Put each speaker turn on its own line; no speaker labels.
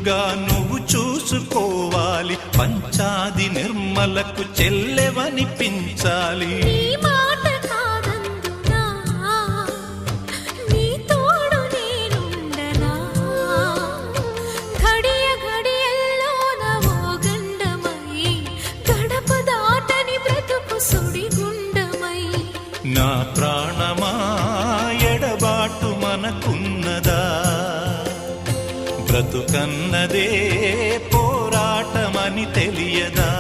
నిండుగా నువ్వు చూసుకోవాలి, పంచాది నిర్మలకు చెల్లెవనిపించాలి. నా ప్రాణమా ఎడబాటు మనకున్నదా, బ్రతుకన్నదే పోరాటమని తెలియదా.